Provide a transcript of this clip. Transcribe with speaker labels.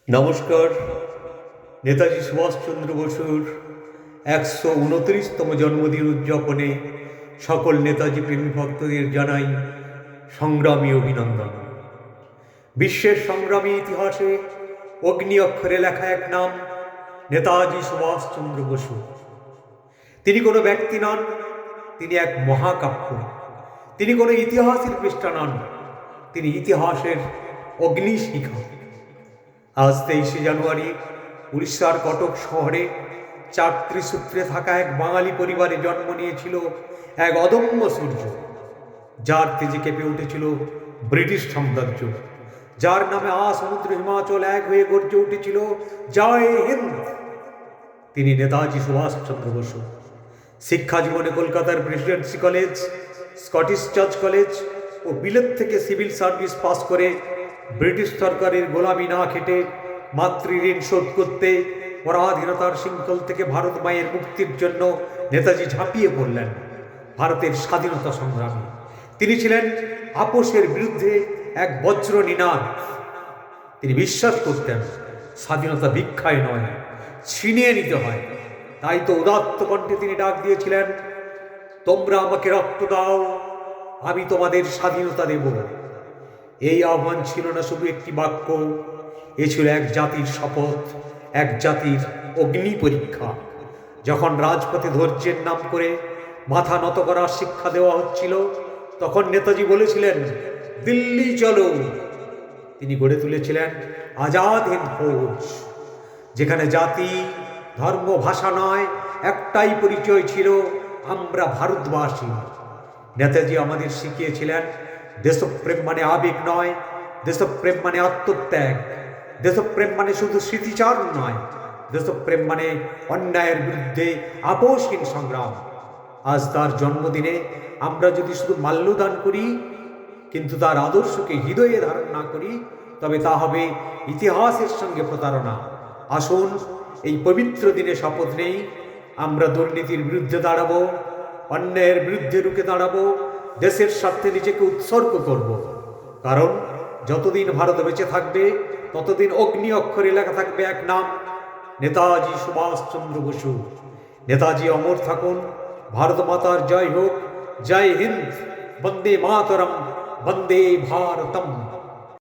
Speaker 1: নমস্কার। নেতাজি সুভাষচন্দ্র বসুর ১২৯তম জন্মদিন উদযাপনে সকল নেতাজি প্রেমী ভক্তদের জানাই সংগ্রামী অভিনন্দন। বিশ্বের সংগ্রামী ইতিহাসে অগ্নি অক্ষরে লেখা এক নাম নেতাজি সুভাষচন্দ্র বসু। তিনি কোনো ব্যক্তি নন, তিনি এক মহাকাব্য। তিনি কোনো ইতিহাসের পৃষ্ঠা নন, তিনি ইতিহাসের অগ্নিশিখা। আজ ২৩শে জানুয়ারি উড়িষ্যার কটক শহরে চাকরি সূত্রে থাকা এক বাঙালি পরিবারে জন্ম নিয়েছিল এক অদম্য সূর্য, যার তেজে কেঁপে উঠেছিল ব্রিটিশ সাম্রাজ্য, যার নামে সমুদ্র হিমাচল এক হয়ে গর্জে উঠেছিল জয় হিন্দ। তিনি নেতাজি সুভাষচন্দ্র বসু। শিক্ষা জীবনে কলকাতার presidency college, Scottish church college ও বিলেত থেকে সিভিল সার্ভিস পাস করে ব্রিটিশ সরকারের গোলামি না খেটে মাতৃঋণ শোধ করতে পরাধীনতার শৃঙ্খল থেকে ভারত মায়ের মুক্তির জন্য নেতাজি ঝাঁপিয়ে পড়লেন। ভারতের স্বাধীনতা সংগ্রামী তিনি ছিলেন আপোষের বিরুদ্ধে এক বজ্র নিনাদ। তিনি বিশ্বাস করতেন স্বাধীনতা ভিক্ষায় নয়, ছিনিয়ে নিতে হয়। তাই তো উদাত্ত কণ্ঠে তিনি ডাক দিয়েছিলেন, তোমরা আমাকে রক্ত দাও, আমি তোমাদের স্বাধীনতা দেব। এই আহ্বান ছিল না শুধু একটি বাক্য, এ ছিল এক জাতির শপথ, এক জাতির অগ্নি পরীক্ষা। যখন রাজপথে ধৈর্যের নাম করে মাথা নত করার শিক্ষা দেওয়া হচ্ছিল, তখন নেতাজি বলেছিলেন, দিল্লি চলো। তিনি গড়ে তুলেছিলেন আজাদ হিন্দ ফৌজ, যেখানে জাতি, ধর্ম, ভাষা নয়, একটাই পরিচয় ছিল, আমরা ভারতবাসী। নেতাজি আমাদের শিখিয়েছিলেন দেশপ্রেম মানে আবেগ নয়, দেশপ্রেম মানে আত্মত্যাগ, দেশপ্রেম মানে শুধু স্মৃতিচারণ নয়, দেশপ্রেম মানে অন্যায়ের বিরুদ্ধে আপোষহীন সংগ্রাম। আজ তার জন্মদিনে আমরা যদি শুধু মাল্যদান করি কিন্তু তার আদর্শকে হৃদয়ে ধারণ না করি, তবে তা হবে ইতিহাসের সঙ্গে প্রতারণা। আসুন এই পবিত্র দিনে শপথ নেই, আমরা দুর্নীতির বিরুদ্ধে দাঁড়াবো, অন্যায়ের বিরুদ্ধে রুখে দাঁড়াবো, দেশের স্বার্থে নিজেকে উৎসর্গ করব। কারণ যতদিন ভারত বেঁচে থাকবে ততদিন অগ্নি অক্ষরে লেখা থাকবে এক নাম, নেতাজি সুভাষচন্দ্র বসু। নেতাজি অমর থাকুন। ভারত মাতার জয় হোক। জয় হিন্দ। বন্দে মাতরম। বন্দে ভারতম।